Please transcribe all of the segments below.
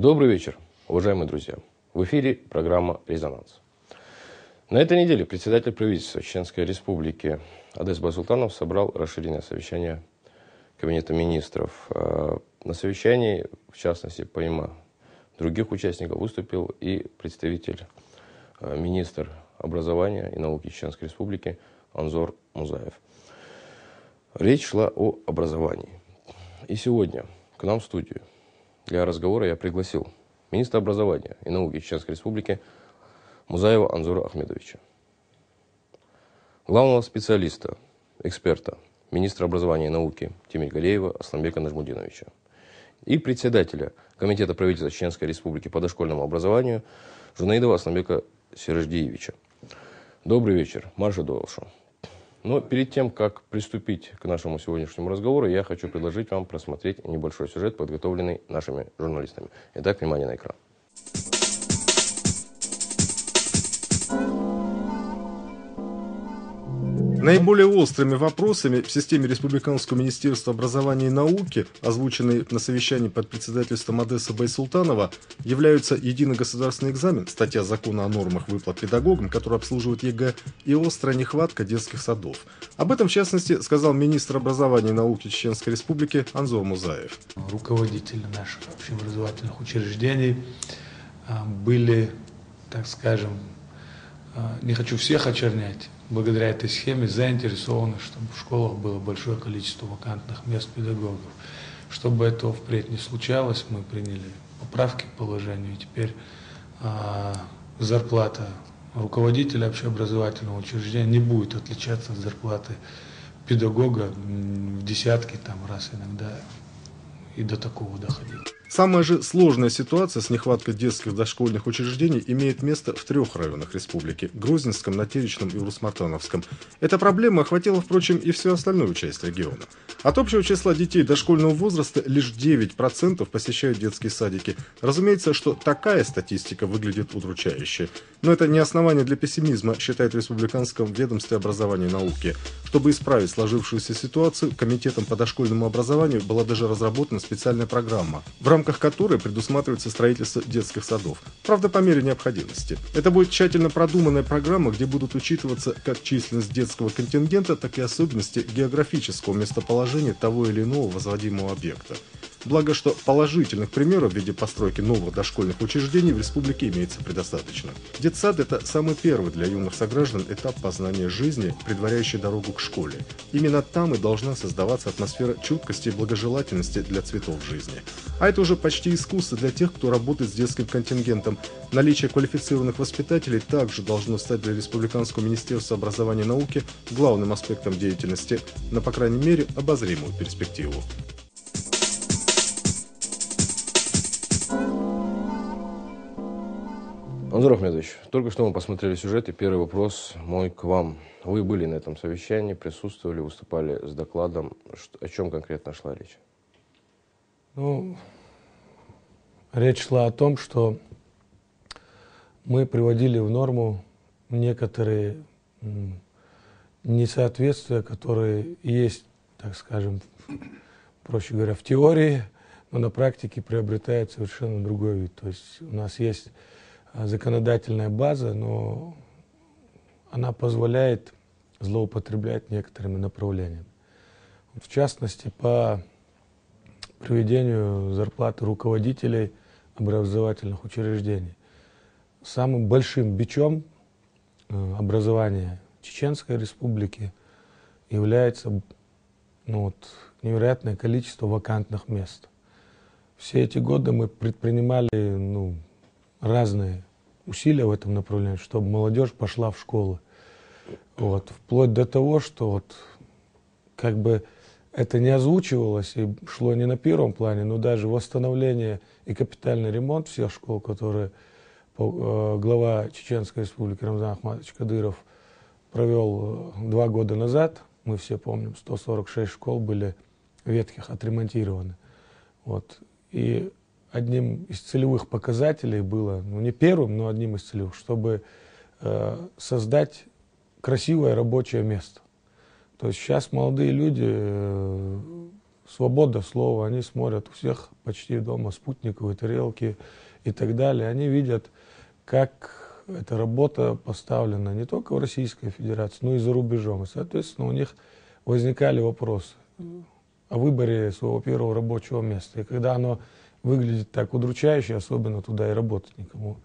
Добрый вечер, уважаемые друзья. В эфире программа «Резонанс». На этой неделе председатель правительства Чеченской Республики Адес Байсултанов собрал расширенное совещание Кабинета министров. На совещании, в частности, помимо других участников, выступил и представитель министра образования и науки Чеченской Республики Анзор Музаев. Речь шла о образовании. И сегодня к нам в студию для разговора я пригласил министра образования и науки Чеченской Республики Музаева Анзора Ахмедовича, главного специалиста, эксперта, министра образования и науки Тимиргалеева Асламбека Нажмудиновича и председателя Комитета правительства Чеченской Республики по дошкольному образованию Жунаидова Асламбека Сираждиевича. Добрый вечер, Марша Дуалшу. Но перед тем, как приступить к нашему сегодняшнему разговору, я хочу предложить вам просмотреть небольшой сюжет, подготовленный нашими журналистами. Итак, внимание на экран. Наиболее острыми вопросами в системе Республиканского министерства образования и науки, озвученные на совещании под председательством Адеса Байсултанова, являются единый государственный экзамен, статья закона о нормах выплат педагогам, который обслуживает ЕГЭ, и острая нехватка детских садов. Об этом, в частности, сказал министр образования и науки Чеченской Республики Анзор Музаев. Руководители наших общеобразовательных учреждений были, так скажем, не хочу всех очернять, благодаря этой схеме заинтересованы, чтобы в школах было большое количество вакантных мест педагогов. Чтобы этого впредь не случалось, мы приняли поправки к положению, и теперь зарплата руководителя общеобразовательного учреждения не будет отличаться от зарплаты педагога в десятки раз иногда и до такого доходить. Самая же сложная ситуация с нехваткой детских дошкольных учреждений имеет место в 3 районах республики – Грозненском, Натеричном и Урус-Мартановском. Эта проблема охватила, впрочем, и всю остальную часть региона. От общего числа детей дошкольного возраста лишь 9% посещают детские садики. Разумеется, что такая статистика выглядит удручающе. Но это не основание для пессимизма, считает в Республиканском ведомстве образования и науки. Чтобы исправить сложившуюся ситуацию, Комитетом по дошкольному образованию была даже разработана специальная программа, в рамках которой предусматривается строительство детских садов. Правда, по мере необходимости. Это будет тщательно продуманная программа, где будут учитываться как численность детского контингента, так и особенности географического местоположения того или иного возводимого объекта. Благо, что положительных примеров в виде постройки новых дошкольных учреждений в республике имеется предостаточно. Детсад – это самый первый для юных сограждан этап познания жизни, предваряющий дорогу к школе. Именно там и должна создаваться атмосфера чуткости и благожелательности для цветов жизни. А это уже почти искусство для тех, кто работает с детским контингентом. Наличие квалифицированных воспитателей также должно стать для Республиканского министерства образования и науки главным аспектом деятельности на, по крайней мере, обозримую перспективу. Анзор Ахмедович, только что мы посмотрели сюжет, и первый вопрос мой к вам. Вы были на этом совещании, присутствовали, выступали с докладом. О чем конкретно шла речь? Речь шла о том, что мы приводили в норму некоторые несоответствия, которые есть, так скажем, проще говоря, в теории, но на практике приобретает совершенно другой вид. То есть у нас есть законодательная база, но она позволяет злоупотреблять некоторыми направлениями. В частности, по приведению зарплаты руководителей образовательных учреждений. Самым большим бичом образования Чеченской Республики является невероятное количество вакантных мест. Все эти годы мы предпринимали разные усилия в этом направлении, чтобы молодежь пошла в школы. Вплоть до того, что это не озвучивалось и шло не на первом плане, но даже восстановление и капитальный ремонт всех школ, которые глава Чеченской Республики Рамзан Ахматович Кадыров провел 2 года назад. Мы все помним, 146 школ были ветхих отремонтированы. И одним из целевых показателей было, не первым, но одним из целевых, чтобы создать красивое рабочее место. То есть сейчас молодые люди свобода слова, они смотрят у всех почти дома спутниковые тарелки и так далее. Они видят, как эта работа поставлена не только в Российской Федерации, но и за рубежом. И, соответственно, у них возникали вопросы о выборе своего первого рабочего места. И когда оно выглядит так удручающе, особенно туда и работать никому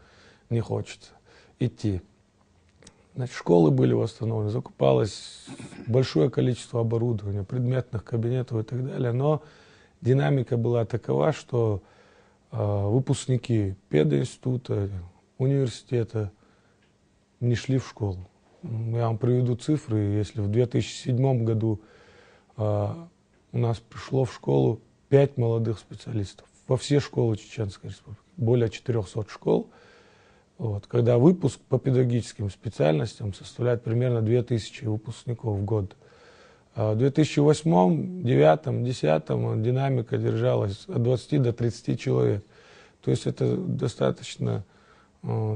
не хочется идти. Значит, школы были восстановлены, закупалось большое количество оборудования, предметных кабинетов и так далее, но динамика была такова, что выпускники пединститута, университета не шли в школу. Я вам приведу цифры. Если в 2007 году у нас пришло в школу 5 молодых специалистов во все школы Чеченской Республики, более 400 школ, вот, когда выпуск по педагогическим специальностям составляет примерно 2000 выпускников в год. В 2008, 2009, 2010 динамика держалась от 20 до 30 человек. То есть это достаточно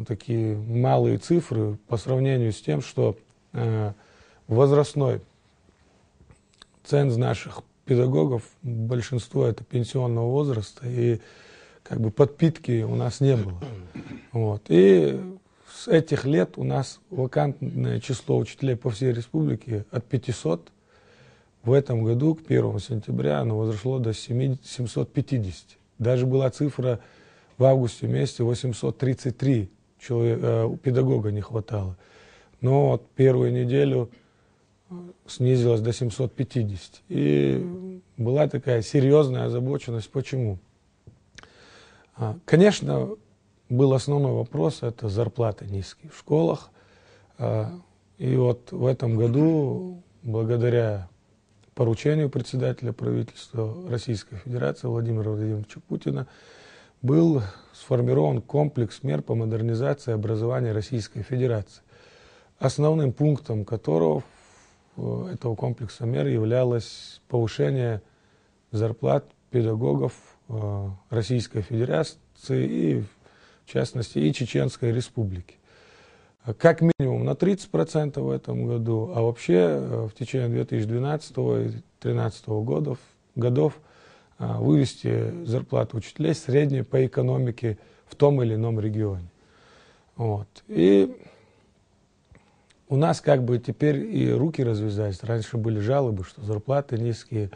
такие малые цифры по сравнению с тем, что возрастной ценз наших педагогов, большинство это пенсионного возраста, и как бы подпитки у нас не было. Вот. И с этих лет у нас вакантное число учителей по всей республике от 500. В этом году, к 1 сентября, оно возросло до 750. Даже была цифра в августе месяце 833 педагога не хватало. Но вот первую неделю снизилось до 750. И была такая серьезная озабоченность. Почему? Конечно, был основной вопрос, это зарплаты низкие в школах. И вот в этом году, благодаря поручению председателя правительства Российской Федерации Владимира Владимировича Путина, был сформирован комплекс мер по модернизации образования Российской Федерации, основным пунктом которого этого комплекса мер являлось повышение зарплат педагогов Российской Федерации и, в частности, и Чеченской Республики. Как минимум на 30% в этом году, а вообще в течение 2012 и 2013 годов вывести зарплату учителей средние по экономике в том или ином регионе. Вот. И у нас как бы теперь и руки развязались. Раньше были жалобы, что зарплаты низкие,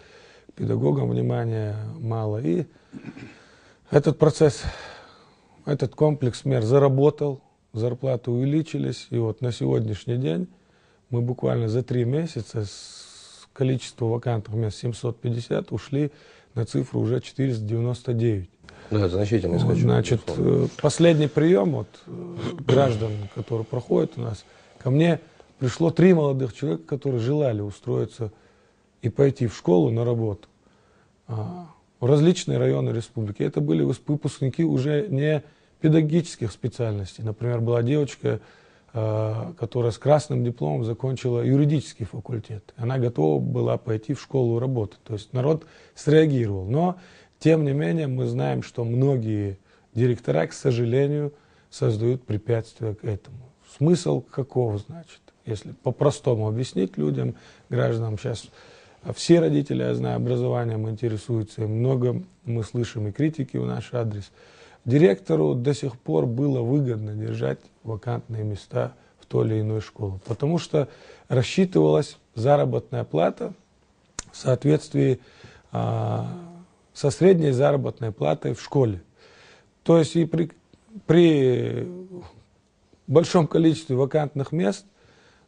педагогам внимания мало. И этот процесс, этот комплекс мер заработал, зарплаты увеличились. И вот на сегодняшний день мы буквально за 3 месяца с количества вакантных мест 750 ушли на цифру уже 499. Да, значительный скачок. Значит, последний прием граждан, который проходит у нас, ко мне пришло 3 молодых человека, которые желали устроиться и пойти в школу на работу в различные районы республики. Это были выпускники уже не педагогических специальностей. Например, была девочка, которая с красным дипломом закончила юридический факультет. Она готова была пойти в школу работать. То есть народ среагировал. Но, тем не менее, мы знаем, что многие директора, к сожалению, создают препятствия к этому. Смысл какого, значит? Если по-простому объяснить людям, гражданам, сейчас все родители, я знаю, образованием интересуются, и много мы слышим и критики в наш адрес. Директору до сих пор было выгодно держать вакантные места в той или иной школе, потому что рассчитывалась заработная плата в соответствии со средней заработной платой в школе. То есть и при большом количестве вакантных мест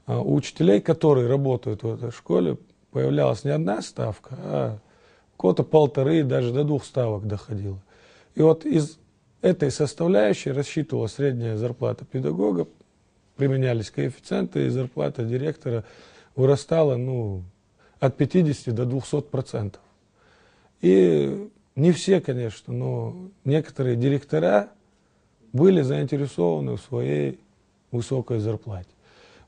у учителей, которые работают в этой школе, появлялась не одна ставка, а у кого-то 1,5, даже до 2 ставок доходило. И вот из этой составляющей рассчитывалась средняя зарплата педагога, применялись коэффициенты, и зарплата директора вырастала от 50 до 200%. И не все, конечно, но некоторые директора были заинтересованы в своей высокой зарплате.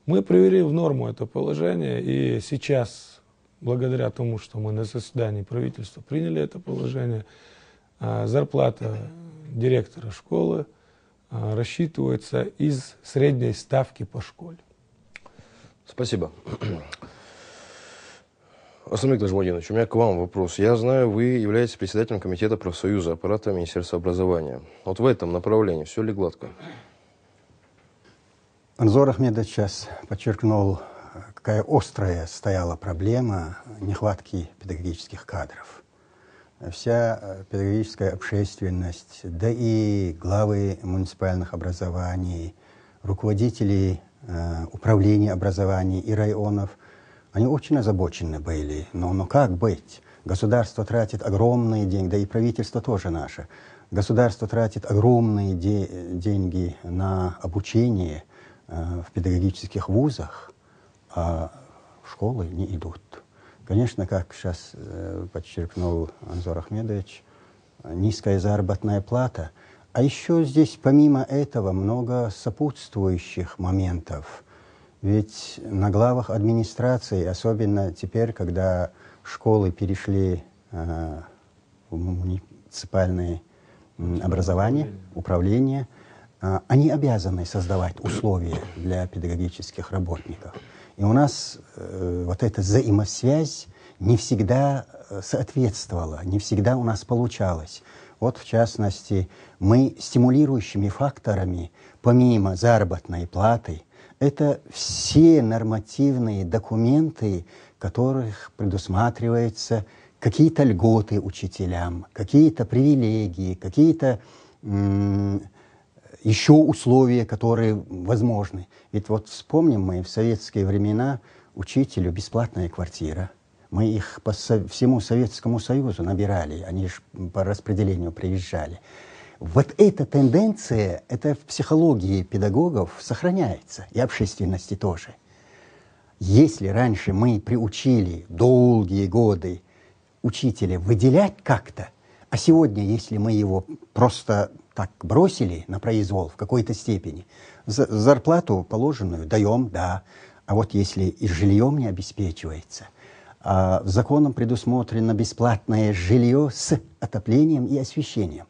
Мы привели в норму это положение, и сейчас, благодаря тому, что мы на заседании правительства приняли это положение, зарплата директора школы рассчитывается из средней ставки по школе. Спасибо. Асламбек Нажмудинович, у меня к вам вопрос. Я знаю, вы являетесь председателем комитета профсоюза аппарата Министерства образования. Вот в этом направлении все ли гладко? Анзор Ахмедович сейчас подчеркнул, какая острая стояла проблема нехватки педагогических кадров. Вся педагогическая общественность, да и главы муниципальных образований, руководители управления образований и районов, они очень озабочены были. Но как быть? Государство тратит огромные деньги, да и правительство тоже наше. Государство тратит огромные деньги на обучение в педагогических вузах, а в школы не идут. Конечно, как сейчас подчеркнул Анзор Ахмедович, низкая заработная плата. А еще здесь помимо этого много сопутствующих моментов. Ведь на главах администрации, особенно теперь, когда школы перешли в муниципальное образование, управление, они обязаны создавать условия для педагогических работников. И у нас вот эта взаимосвязь не всегда соответствовала, не всегда у нас получалось. Вот, в частности, мы стимулирующими факторами, помимо заработной платы, это все нормативные документы, в которых предусматриваются какие-то льготы учителям, какие-то привилегии, какие-то еще условия, которые возможны. Ведь вот вспомним мы в советские времена учителю бесплатная квартира. Мы их по всему Советскому Союзу набирали, они же по распределению приезжали. Вот эта тенденция, это в психологии педагогов сохраняется, и общественности тоже. Если раньше мы приучили долгие годы учителя выделять как-то, а сегодня, если мы его просто так бросили на произвол в какой-то степени, зарплату положенную даем, да, а вот если и жильем не обеспечивается, законом предусмотрено бесплатное жилье с отоплением и освещением.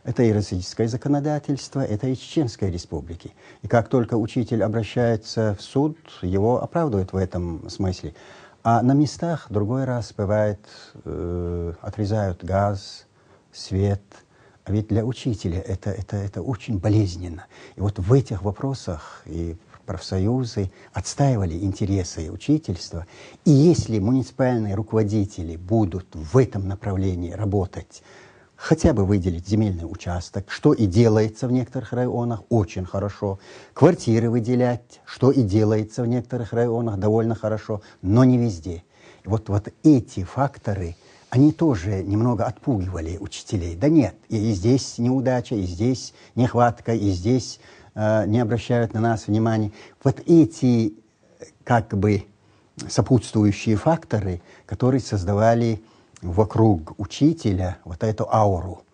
Это и российское законодательство, это и Чеченской Республики. И как только учитель обращается в суд, его оправдывают в этом смысле. А на местах другой раз бывает, отрезают газ, свет. А ведь для учителя это очень болезненно. И вот в этих вопросах и профсоюзы отстаивали интересы учительства. И если муниципальные руководители будут в этом направлении работать, хотя бы выделить земельный участок, что и делается в некоторых районах очень хорошо, квартиры выделять, что и делается в некоторых районах довольно хорошо, но не везде. И вот эти факторы, они тоже немного отпугивали учителей. Да нет, и здесь неудача, и здесь нехватка, и здесь не обращают на нас внимания. Вот эти как бы сопутствующие факторы, которые создавали вокруг учителя вот эту ауру.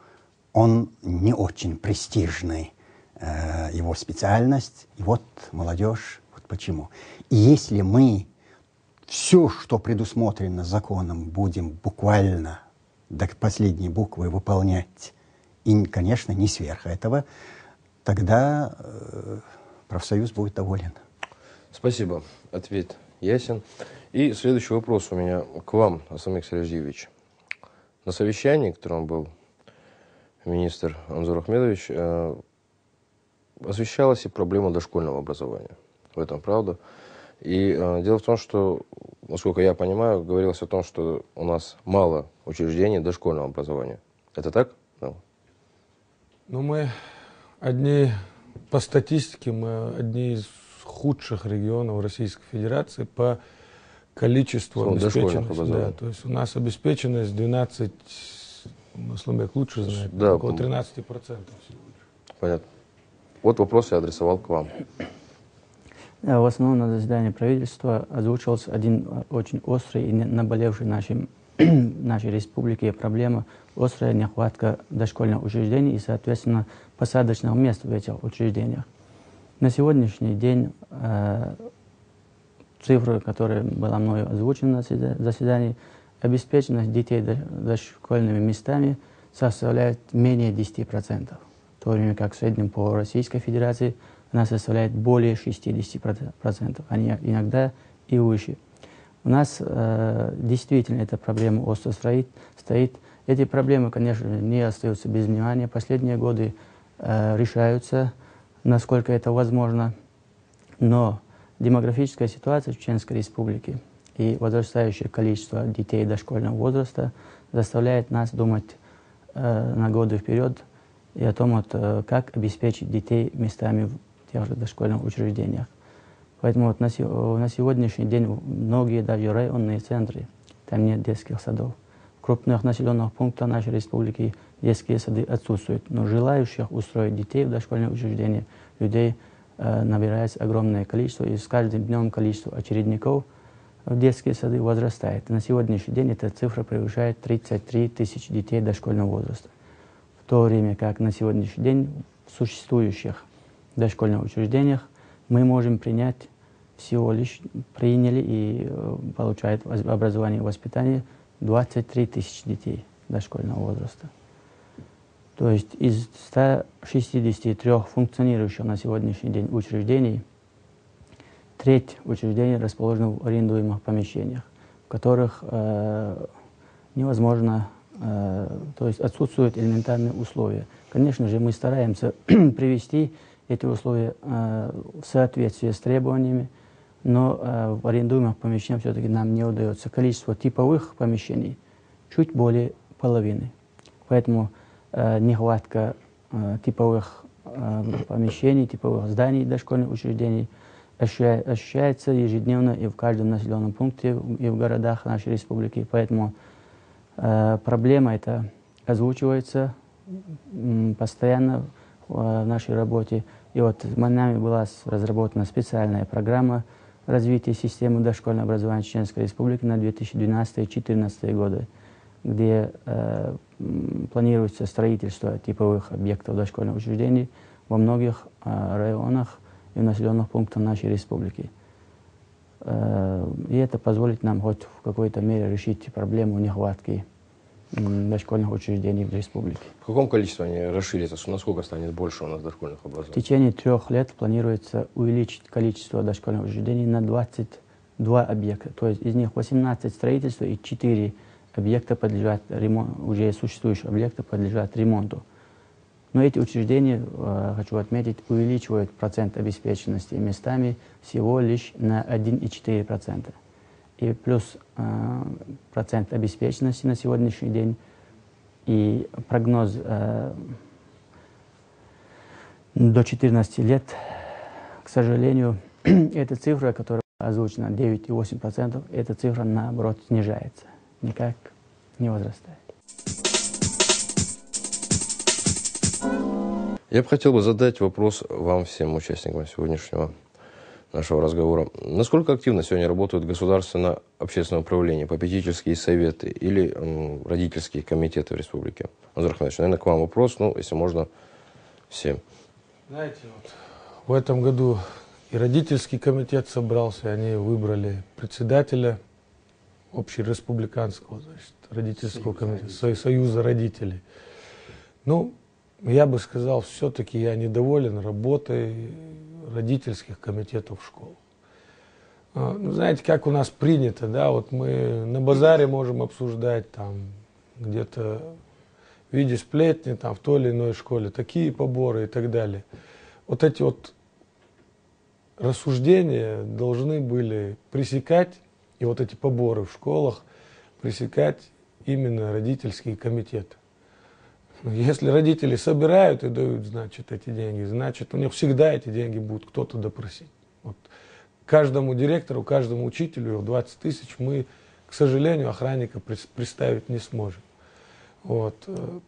Он не очень престижный, его специальность. И вот молодежь, вот почему. И если мы все, что предусмотрено законом, будем буквально до последней буквы выполнять, и, конечно, не сверх этого, тогда профсоюз будет доволен. Спасибо. Ответ ясен. И следующий вопрос у меня к вам, Асламбек Сираждиевич. На совещании, на котором был министр Анзор Ахмедович, освещалась и проблема дошкольного образования. В этом правда. И дело в том, что, насколько я понимаю, говорилось о том, что у нас мало учреждений дошкольного образования. Это так? Ну, мы одни, по статистике, мы одни из худших регионов Российской Федерации по количеству обеспеченности. Да, то есть у нас обеспеченность 12, Асламбек лучше знает, да, около 13%. Понятно. Вот вопрос я адресовал к вам. В основном на заседании правительства озвучивался один очень острый и наболевший нашей республике проблема — острая нехватка дошкольных учреждений и, соответственно, посадочных мест в этих учреждениях. На сегодняшний день цифры, которые была мною озвучена на заседании, обеспеченность детей дошкольными местами составляет менее 10%, в то время как в среднем по Российской Федерации она составляет более 60%, а иногда и выше. У нас действительно эта проблема остро стоит. Эти проблемы, конечно, не остаются без внимания. Последние годы решаются, насколько это возможно. Но демографическая ситуация в Чеченской Республике и возрастающее количество детей дошкольного возраста заставляет нас думать на годы вперед и о том, как обеспечить детей местами в тех же дошкольных учреждениях. Поэтому на сегодняшний день многие даже районные центры, там нет детских садов. В крупных населенных пунктах нашей республики детские сады отсутствуют. Но желающих устроить детей в дошкольные учреждения, людей набирается огромное количество, и с каждым днем количество очередников в детские сады возрастает. На сегодняшний день эта цифра превышает 33 тысячи детей дошкольного возраста. В то время как на сегодняшний день в существующих дошкольных учреждениях мы можем принять всего лишь, приняли и получают образование и воспитание 23 тысячи детей дошкольного возраста. То есть из 163 функционирующих на сегодняшний день учреждений, треть учреждений расположена в арендуемых помещениях, в которых невозможно, то есть отсутствуют элементарные условия. Конечно же, мы стараемся привести эти условия в соответствие с требованиями, но в арендуемых помещениях все-таки нам не удается. Количество типовых помещений чуть более половины. Поэтому нехватка типовых помещений, типовых зданий дошкольных учреждений ощущается ежедневно и в каждом населенном пункте, и в городах нашей республики. Поэтому проблема эта озвучивается постоянно в нашей работе. И вот нами была разработана специальная программа развития системы дошкольного образования Чеченской Республики на 2012-2014 годы, где планируется строительство типовых объектов дошкольных учреждений во многих районах и населенных пунктах нашей республики. И это позволит нам хоть в какой-то мере решить проблему нехватки дошкольных учреждений в республике. В каком количестве они расширятся? Насколько станет больше у нас дошкольных В образований? течение 3 лет планируется увеличить количество дошкольных учреждений на 22 объекта. То есть из них 18 строительства и 4 объекта подлежат ремонту, уже существующие объекты подлежат ремонту. Но эти учреждения, хочу отметить, увеличивают процент обеспеченности местами всего лишь на 1,4%. И плюс процент обеспеченности на сегодняшний день и прогноз до 14 лет, к сожалению, эта цифра, которая озвучена 9,8%, эта цифра наоборот снижается, никак не возрастает. Я бы хотел задать вопрос вам, всем участникам сегодняшнего нашего разговора. Насколько активно сегодня работают государственно-общественное управление, попечительские советы или родительские комитеты в республике? Назар Ахмедович, наверное, к вам вопрос, если можно, всем. Знаете, вот в этом году и родительский комитет собрался, они выбрали председателя общереспубликанского, значит, родительского комитета, союза родителей. Ну, я бы сказал, все-таки я недоволен работой родительских комитетов в школах. Ну, знаете, как у нас принято, да, вот мы на базаре можем обсуждать там где-то в виде сплетни, там в той или иной школе, такие поборы и так далее. Вот эти вот рассуждения должны были пресекать, и вот эти поборы в школах пресекать именно родительские комитеты. Если родители собирают и дают, значит, эти деньги, значит, у них всегда эти деньги будут кто-то допросить. Вот. Каждому директору, каждому учителю 20 тысяч мы, к сожалению, охранника представить не сможем. Вот.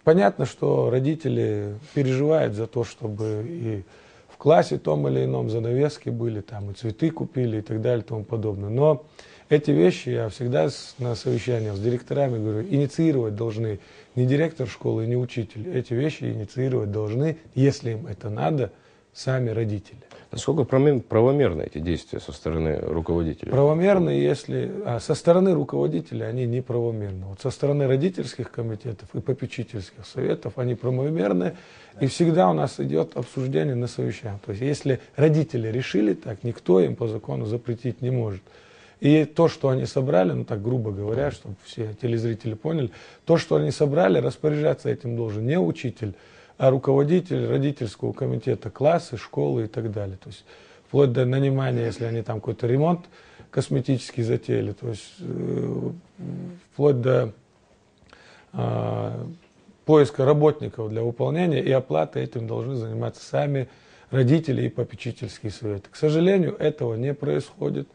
Понятно, что родители переживают за то, чтобы и в классе том или ином занавески были, там и цветы купили и так далее и тому подобное. Но эти вещи я всегда на совещаниях с директорами говорю, инициировать должны не директор школы, не учитель. Эти вещи инициировать должны, если им это надо, сами родители. Насколько правомерны эти действия со стороны руководителей? Правомерны, если со стороны руководителей они неправомерны. Вот со стороны родительских комитетов и попечительских советов они правомерны. И всегда у нас идет обсуждение на совещаниях. То есть если родители решили так, никто им по закону запретить не может. И то, что они собрали, ну так грубо говоря, чтобы все телезрители поняли, то, что они собрали, распоряжаться этим должен не учитель, а руководитель родительского комитета класса, школы и так далее. То есть вплоть до нанимания, если они там какой-то ремонт косметический затеяли, то есть вплоть до поиска работников для выполнения и оплаты этим должны заниматься сами родители и попечительские советы. К сожалению, этого не происходит.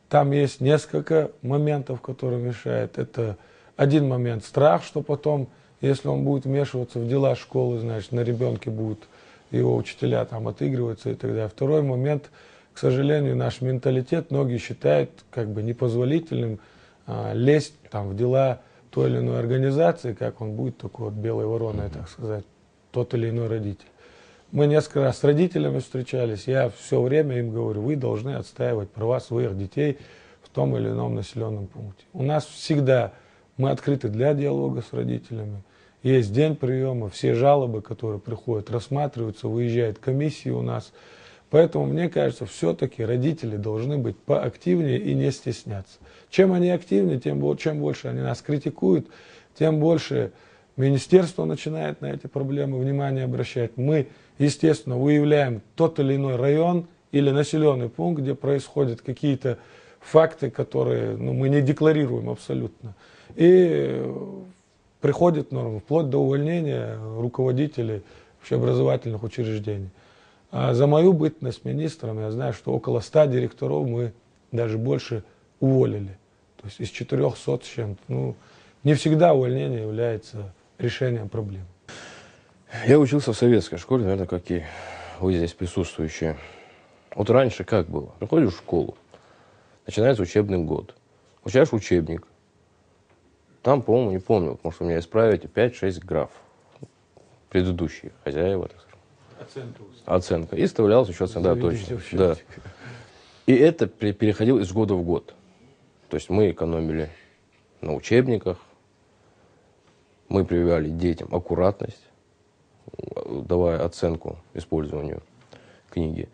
Там есть несколько моментов, которые мешают. Это один момент — страх, что потом, если он будет вмешиваться в дела школы, значит, на ребенке будут его учителя там отыгрываться и так далее. Второй момент, к сожалению, наш менталитет, многие считают как бы непозволительным лезть там в дела той или иной организации, как он будет такой вот белой вороной, так сказать, тот или иной родитель. Мы несколько раз с родителями встречались, я все время им говорю: вы должны отстаивать права своих детей в том или ином населенном пункте. У нас всегда мы открыты для диалога с родителями. Есть день приема, все жалобы, которые приходят, рассматриваются, выезжает комиссия у нас. Поэтому, мне кажется, все-таки родители должны быть поактивнее и не стесняться. Чем они активнее, чем больше они нас критикуют, тем больше министерство начинает на эти проблемы внимание обращать. Мы, естественно, выявляем тот или иной район или населенный пункт, где происходят какие-то факты, которые мы не декларируем абсолютно. И приходит норма, вплоть до увольнения руководителей общеобразовательных учреждений. А за мою бытность министром я знаю, что около 100 директоров мы даже больше уволили. То есть из 400 с чем-то. Не всегда увольнение является решением проблем. Я учился в советской школе, наверное, как и вы здесь присутствующие. Вот раньше как было? Приходишь в школу, начинается учебный год, получаешь учебник. Там, по-моему, не помню, может, вы меня исправите, 5-6 граф. Предыдущие хозяева, так скажем. Оценка. И вставлялась еще оценка. Да, точно. Да. И это переходило из года в год. То есть мы экономили на учебниках, мы прививали детям аккуратность, давая оценку использованию книги.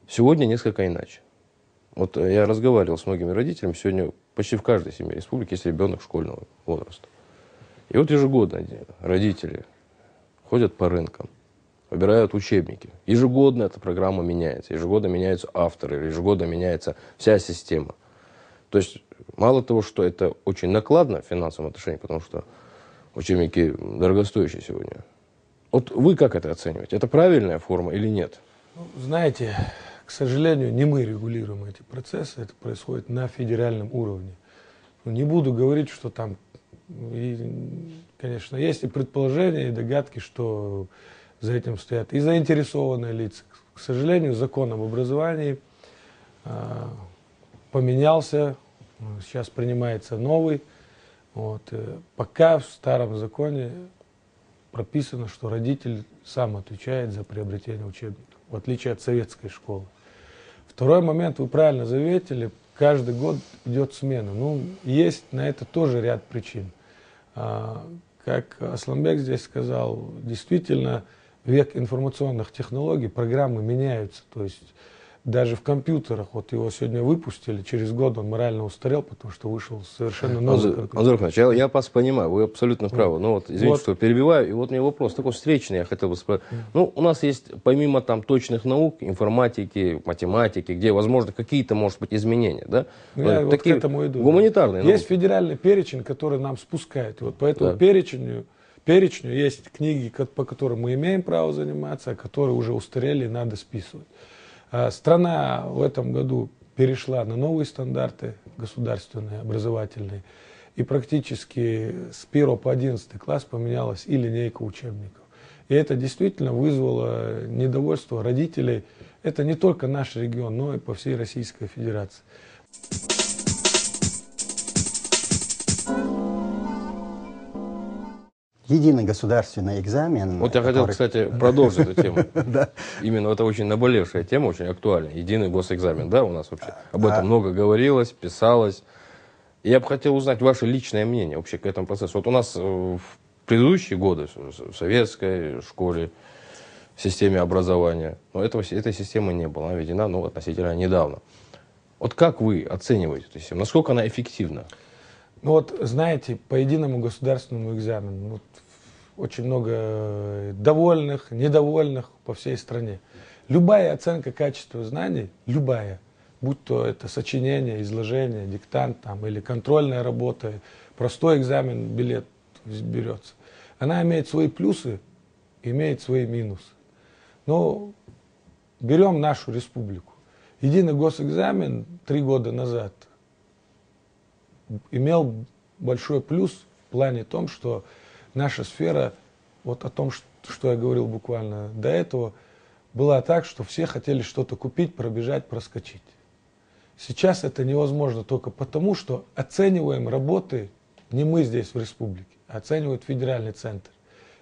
Сегодня несколько иначе. Вот я разговаривал с многими родителями, сегодня почти в каждой семье республики есть ребенок школьного возраста. И вот ежегодно родители ходят по рынкам, выбирают учебники. Ежегодно эта программа меняется, ежегодно меняются авторы, ежегодно меняется вся система. То есть мало того, что это очень накладно в финансовом отношении, потому что учебники дорогостоящие сегодня. Вот вы как это оцениваете? Это правильная форма или нет? Знаете, к сожалению, не мы регулируем эти процессы, это происходит на федеральном уровне. Не буду говорить, что там, конечно, есть и предположения, и догадки, что за этим стоят и заинтересованные лица. К сожалению, закон об образовании поменялся, сейчас принимается новый. Пока в старом законе прописано, что родитель сам отвечает за приобретение учебников, в отличие от советской школы. Второй момент, вы правильно заметили, каждый год идет смена. Есть на это тоже ряд причин. Как Асланбек здесь сказал, действительно, век информационных технологий, программы меняются. То есть даже в компьютерах, вот его сегодня выпустили, через год он морально устарел, потому что вышел совершенно новый компьютер. Андрей Иванович, я вас понимаю, вы абсолютно правы. Извините, что перебиваю. И вот у меня вопрос такой встречный, я хотел бы спросить. У нас есть, помимо там точных наук, информатики, математики, где, возможно, какие-то, может быть, изменения, да? Я вот к этому иду. Гуманитарные науки. Есть науки. федеральный перечень, который нам спускает. Вот по этому перечню есть книги, по которым мы имеем право заниматься, а которые уже устарели и надо списывать. Страна в этом году перешла на новые стандарты государственные, образовательные. И практически с 1 по 11 класс поменялась и линейка учебников. И это действительно вызвало недовольство родителей. Это не только наш регион, но и по всей Российской Федерации. Единый государственный экзамен. Вот я хотел, кстати, продолжить эту тему. Именно это очень наболевшая тема, очень актуальная. Единый госэкзамен, да, у нас вообще об этом много говорилось, писалось. И я бы хотел узнать ваше личное мнение вообще к этому процессу. Вот у нас в предыдущие годы в советской школе, в системе образования, но этой системы не было, она введена относительно недавно. Вот как вы оцениваете эту систему? Насколько она эффективна? Ну вот, знаете, по единому государственному экзамену вот, очень много довольных, недовольных по всей стране. Любая оценка качества знаний, любая, будь то это сочинение, изложение, диктант там, или контрольная работа, простой экзамен, билет берется, она имеет свои плюсы, имеет свои минусы. Но берем нашу республику. Единый госэкзамен 3 года назад имел большой плюс в плане том, что наша сфера, вот о том, что я говорил буквально до этого, была так, что все хотели что-то купить, пробежать, проскочить. Сейчас это невозможно только потому, что оцениваем работы не мы здесь в республике, а оценивает федеральный центр.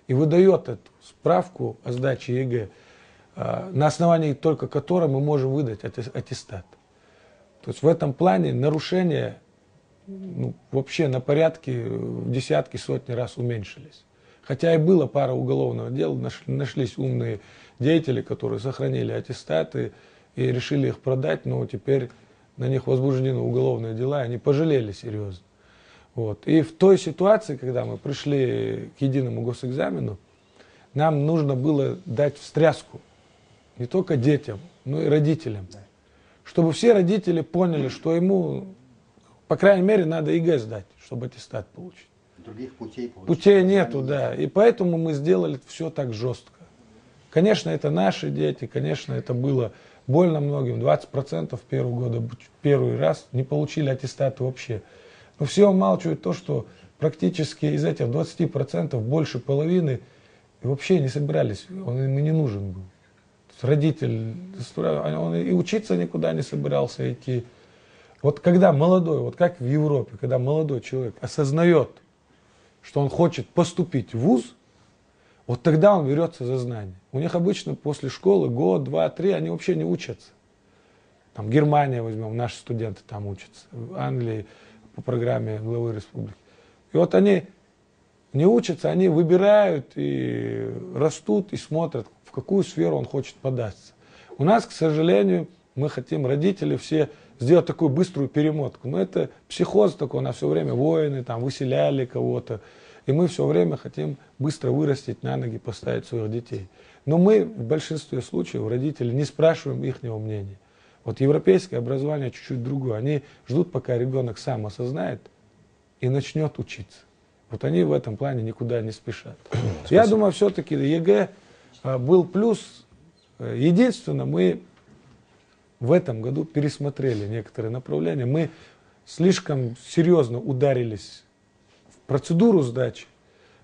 И выдает эту справку о сдаче ЕГЭ, на основании только которой мы можем выдать аттестат. То есть в этом плане нарушения вообще на порядке в десятки, сотни раз уменьшились. Хотя и было пара уголовных дел, нашлись умные деятели, которые сохранили аттестаты и решили их продать, но теперь на них возбуждены уголовные дела, и они пожалели серьезно. Вот. И в той ситуации, когда мы пришли к единому госэкзамену, нам нужно было дать встряску не только детям, но и родителям. Чтобы все родители поняли, что ему, по крайней мере, надо ЕГЭ сдать, чтобы аттестат получить. Других путей нету, да. И поэтому мы сделали все так жестко. Конечно, это наши дети, конечно, это было больно многим. 20% первый раз не получили аттестаты вообще. Но все умалчивают то, что практически из этих 20% больше половины вообще не собирались, он им и не нужен был. Родитель, он и учиться никуда не собирался идти. Вот когда молодой, вот как в Европе, когда молодой человек осознает, что он хочет поступить в вуз, вот тогда он берется за знания. У них обычно после школы год, 2, 3 они вообще не учатся. Там Германия возьмем, наши студенты там учатся, в Англии по программе главы республики. И вот они не учатся, они выбирают и растут и смотрят, в какую сферу он хочет податься. У нас, к сожалению, мы хотим, родители все, сделать такую быструю перемотку. Но это психоз такой, у нас все время войны, там выселяли кого-то. И мы все время хотим быстро вырастить на ноги, поставить своих детей. Но мы в большинстве случаев, родители, не спрашиваем их мнения. Вот европейское образование чуть-чуть другое. Они ждут, пока ребенок сам осознает и начнет учиться. Вот они в этом плане никуда не спешат. Я думаю, все-таки ЕГЭ был плюс. Единственное, мы в этом году пересмотрели некоторые направления. Мы слишком серьезно ударились в процедуру сдачи,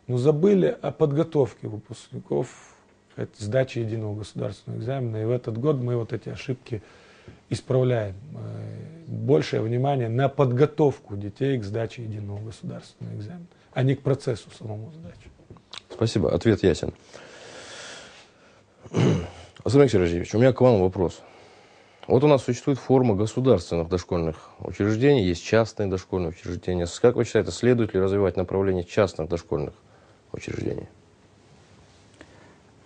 но забыли о подготовке выпускников к сдаче единого государственного экзамена. И в этот год мы вот эти ошибки исправляем. Большее внимание на подготовку детей к сдаче единого государственного экзамена, а не к процессу самому сдачи. Спасибо, ответ ясен. Асылбек Сиражевич, у меня к вам вопрос. Вот у нас существует форма государственных дошкольных учреждений, есть частные дошкольные учреждения. Как вы считаете, следует ли развивать направление частных дошкольных учреждений?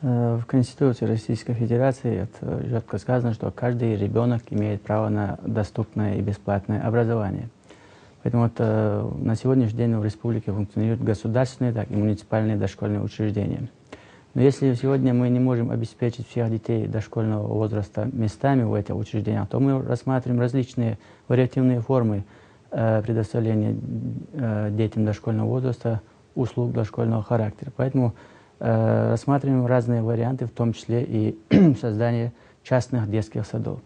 В Конституции Российской Федерации четко сказано, что каждый ребенок имеет право на доступное и бесплатное образование. Поэтому на сегодняшний день в республике функционируют государственные, так и муниципальные дошкольные учреждения. Но если сегодня мы не можем обеспечить всех детей дошкольного возраста местами в этих учреждениях, то мы рассматриваем различные вариативные формы предоставления детям дошкольного возраста услуг дошкольного характера. Поэтому рассматриваем разные варианты, в том числе и создание частных детских садов.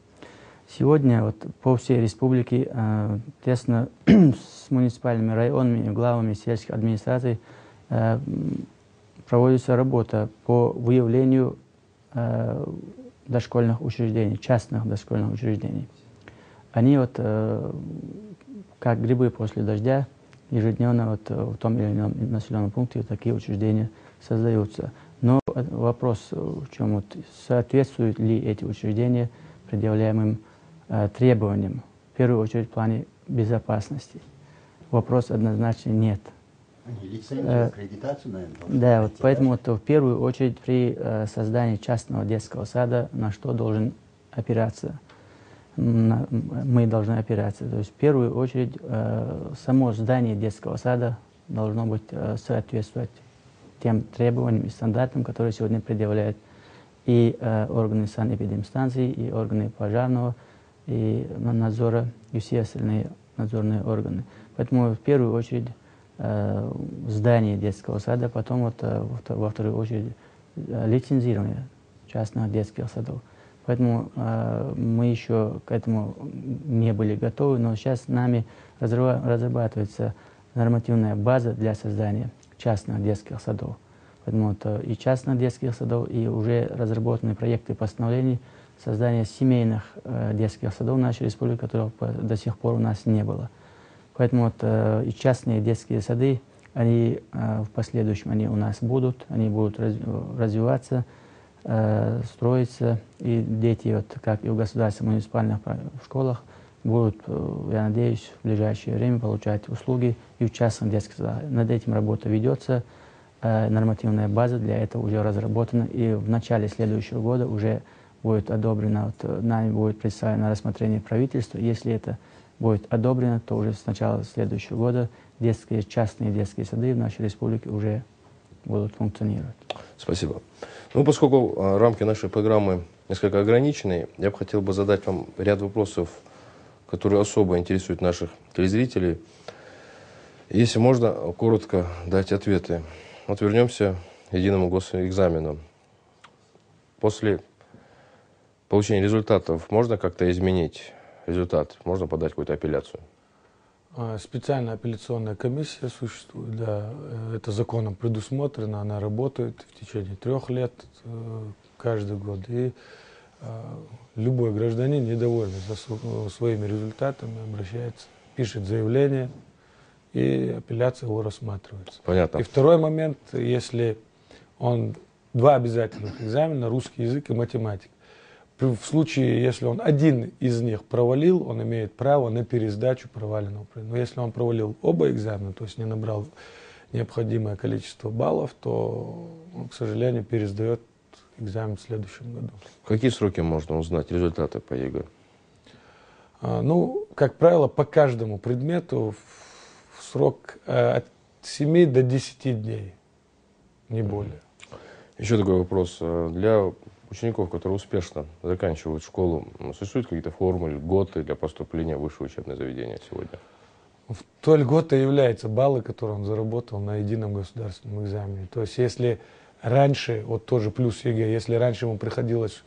Сегодня вот по всей республике тесно с муниципальными районами и главами сельских администраций проводится работа по выявлению дошкольных учреждений, частных дошкольных учреждений. Они как грибы после дождя, ежедневно в том или ином населенном пункте такие учреждения создаются. Но вопрос в чем, соответствуют ли эти учреждения предъявляемым требованиям, в первую очередь в плане безопасности. Вопрос однозначно нет. Лицензию, аккредитацию, наверное, да, вот поэтому в первую очередь при создании частного детского сада на что должен опираться? мы должны опираться. То есть в первую очередь само здание детского сада должно быть соответствовать тем требованиям и стандартам, которые сегодня предъявляют и органы санэпидемстанции, и органы пожарного, и надзора, и все остальные надзорные органы. Поэтому в первую очередь здание детского сада, потом во вторую очередь лицензирование частных детских садов. Поэтому мы еще к этому не были готовы, но сейчас нами разрабатывается нормативная база для создания частных детских садов. Поэтому и частных детских садов, и уже разработаны проекты постановлений создания семейных детских садов в нашей республике, которых до сих пор у нас не было. Поэтому и частные детские сады, они в последующем они у нас будут, они будут развиваться, строиться, и дети, как и в государственных муниципальных школах, будут, я надеюсь, в ближайшее время получать услуги и в частных детских садах. Над этим работа ведется, нормативная база для этого уже разработана, и в начале следующего года уже будет одобрено, нами будет представлено на рассмотрение правительства. Если это будет одобрено, то уже с начала следующего года частные детские сады в нашей республике уже будут функционировать. Спасибо. Ну, поскольку рамки нашей программы несколько ограничены, я бы хотел задать вам ряд вопросов, которые особо интересуют наших телезрителей. Если можно, коротко дать ответы. Вот вернемся к единому госэкзамену. После получения результатов можно как-то изменить результат? Можно подать какую-то апелляцию? Специальная апелляционная комиссия существует, да, это законом предусмотрено, она работает в течение 3 лет каждый год. И любой гражданин, недовольный своими результатами, обращается, пишет заявление, и апелляция его рассматривается. Понятно. И второй момент, если он 2 обязательных экзамена, русский язык и математика. В случае, если он один из них провалил, он имеет право на пересдачу проваленного предмета. Но если он провалил оба экзамена, то есть не набрал необходимое количество баллов, то он, к сожалению, пересдает экзамен в следующем году. В какие сроки можно узнать результаты по ЕГЭ? Ну, как правило, по каждому предмету в срок от 7 до 10 дней, не более. Еще такой вопрос. Для учеников, которые успешно заканчивают школу, существуют какие-то формулы, льготы для поступления в высшее учебное заведение сегодня? Той льготой являются баллы, которые он заработал на едином государственном экзамене. То есть, если раньше, вот тоже плюс ЕГЭ, если раньше ему приходилось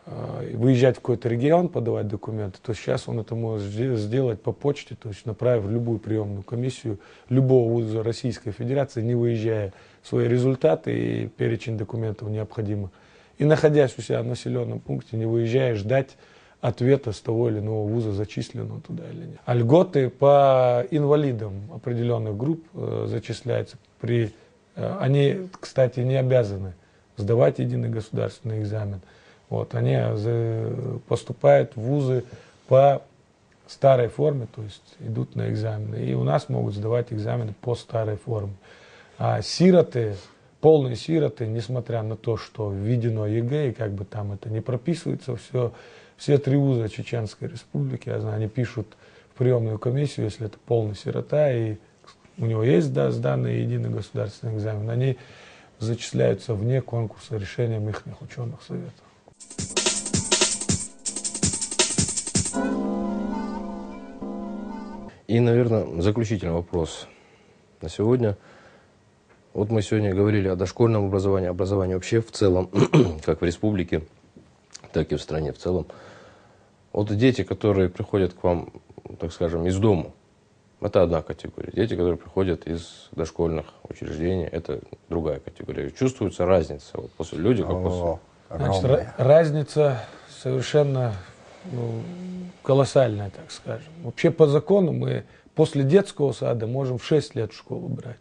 выезжать в какой-то регион, подавать документы, то сейчас он это может сделать по почте, то есть направив в любую приемную комиссию любого вуза Российской Федерации, не выезжая свои результаты и перечень документов необходимых. И находясь у себя в населенном пункте, не выезжая, ждать ответа с того или иного вуза, зачислено туда или нет. А льготы по инвалидам определенных групп зачисляются. Они, кстати, не обязаны сдавать единый государственный экзамен. Вот, они поступают в вузы по старой форме, то есть идут на экзамены. И у нас могут сдавать экзамены по старой форме. А сироты, полные сироты, несмотря на то, что введено ЕГЭ, и как бы там это не прописывается, все 3 вуза Чеченской Республики, я знаю, они пишут в приемную комиссию, если это полный сирота, и у него есть сданный единый государственный экзамен, они зачисляются вне конкурса решением их ученых советов. И, наверное, заключительный вопрос на сегодня. Вот мы сегодня говорили о дошкольном образовании, образовании вообще в целом, как в республике, так и в стране в целом. Вот дети, которые приходят к вам, так скажем, из дома, это одна категория. Дети, которые приходят из дошкольных учреждений, это другая категория. Чувствуется разница? Вот после люди, как после... Значит, разница совершенно колоссальная, так скажем. Вообще по закону мы после детского сада можем в 6 лет в школу брать.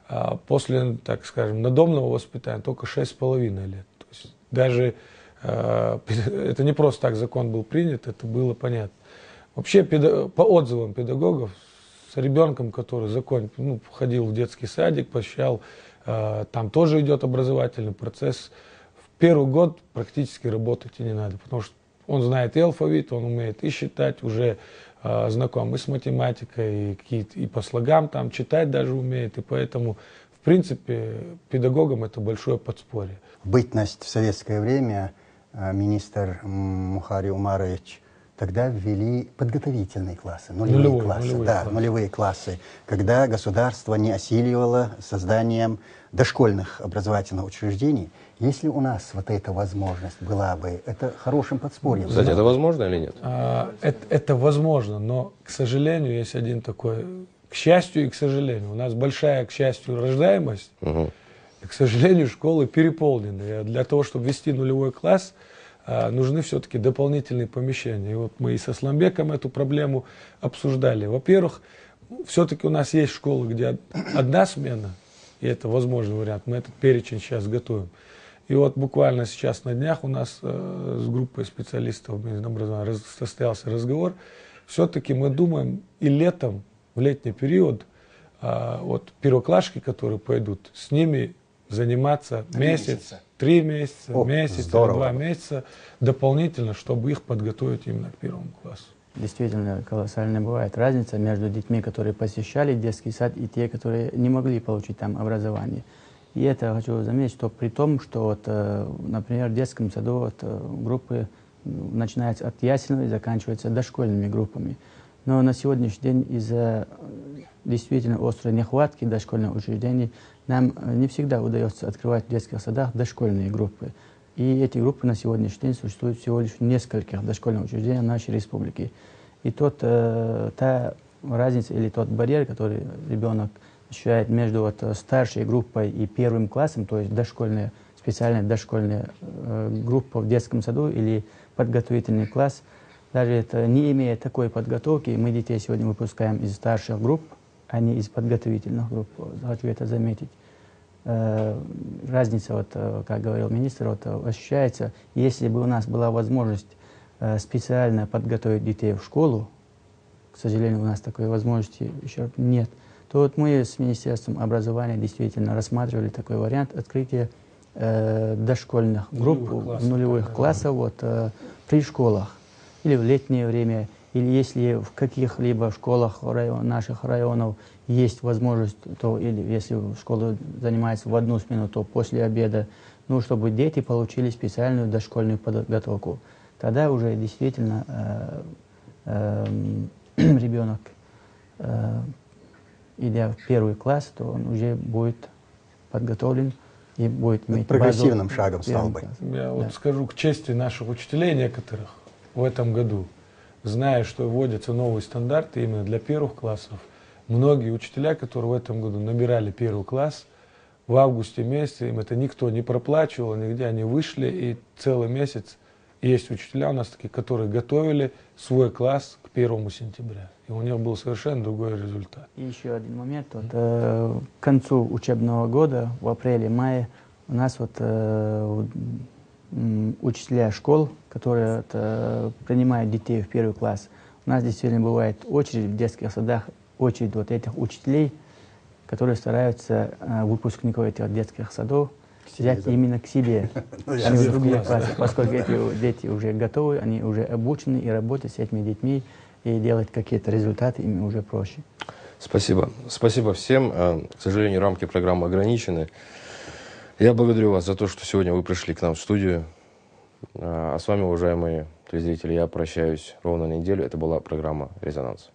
А после, так скажем, надомного воспитания только 6,5 лет. То есть даже это не просто так закон был принят, это было понятно. Вообще по отзывам педагогов с ребенком, который ходил в детский садик, посещал, там тоже идет образовательный процесс. В первый год практически работать и не надо, потому что Он знает и алфавит, он умеет и считать, уже знаком и с математикой, и по слогам там читать даже умеет. И поэтому, в принципе, педагогам это большое подспорье. В бытность в советское время министр Мухари Умарович тогда ввели подготовительные классы, нулевые классы, когда государство не осиливало созданием дошкольных образовательных учреждений. Если у нас вот эта возможность была бы, это хорошим подспорьем. Кстати, это возможно или нет? Это возможно, но, к сожалению, есть один такой, к счастью и к сожалению. У нас большая, к счастью, рождаемость, и, к сожалению, школы переполнены. И для того, чтобы ввести нулевой класс, нужны все-таки дополнительные помещения. И вот мы и со Сламбеком эту проблему обсуждали. Во-первых, все-таки у нас есть школы, где одна смена, и это возможный вариант. Мы этот перечень сейчас готовим. И вот буквально сейчас на днях у нас с группой специалистов Минобразования состоялся разговор. Все-таки мы думаем и летом, в летний период, вот первоклашки, которые пойдут, с ними заниматься месяц, 3 месяца, месяц, 2 месяца дополнительно, чтобы их подготовить именно к первому классу. Действительно, колоссальная бывает разница между детьми, которые посещали детский сад, и те, которые не могли получить там образование. И это хочу заметить, что при том, что, вот, например, в детском саду вот, группы начинаются от ясельной и заканчиваются дошкольными группами. Но на сегодняшний день из-за действительно острой нехватки дошкольных учреждений нам не всегда удается открывать в детских садах дошкольные группы. И эти группы на сегодняшний день существуют всего лишь в нескольких дошкольных учреждениях нашей республики. И та разница или тот барьер, который ребенок ощущает между вот старшей группой и первым классом, то есть специальная дошкольная группа в детском саду или подготовительный класс, даже это не имея такой подготовки, мы детей сегодня выпускаем из старших групп, а не из подготовительных групп. Хочу это заметить. Разница, вот, как говорил министр, вот, ощущается, если бы у нас была возможность специально подготовить детей в школу, к сожалению, у нас такой возможности еще нет, то вот мы с Министерством образования действительно рассматривали такой вариант открытия дошкольных групп, нулевых классов вот, при школах или в летнее время, или если в каких-либо школах наших районов есть возможность, то, или если школа занимается в одну смену, то после обеда, ну, чтобы дети получили специальную дошкольную подготовку. Тогда уже действительно ребенок, идя в первый класс, то он уже будет подготовлен и будет иметь прогрессивным шагом стал бы. Я вот скажу к чести наших учителей некоторых в этом году, зная, что вводятся новые стандарты именно для первых классов, многие учителя, которые в этом году набирали первый класс, в августе месяце им это никто не проплачивал, нигде они вышли, и целый месяц есть учителя у нас такие, которые готовили свой класс к 1 сентября. И у них был совершенно другой результат. И еще один момент. Вот, к концу учебного года, в апреле-мае, у нас вот, учителя школ, которые принимают детей в первый класс, у нас действительно бывает очередь в детских садах, очередь вот этих учителей, которые стараются выпускников этих детских садов взять именно к себе, а не в другие классы, поскольку эти дети уже готовы, они уже обучены, и работать с этими детьми и делать какие-то результаты им уже проще. Спасибо. Спасибо всем. К сожалению, рамки программы ограничены. Я благодарю вас за то, что сегодня вы пришли к нам в студию. А с вами, уважаемые телезрители, я прощаюсь ровно на неделю. Это была программа «Резонанс».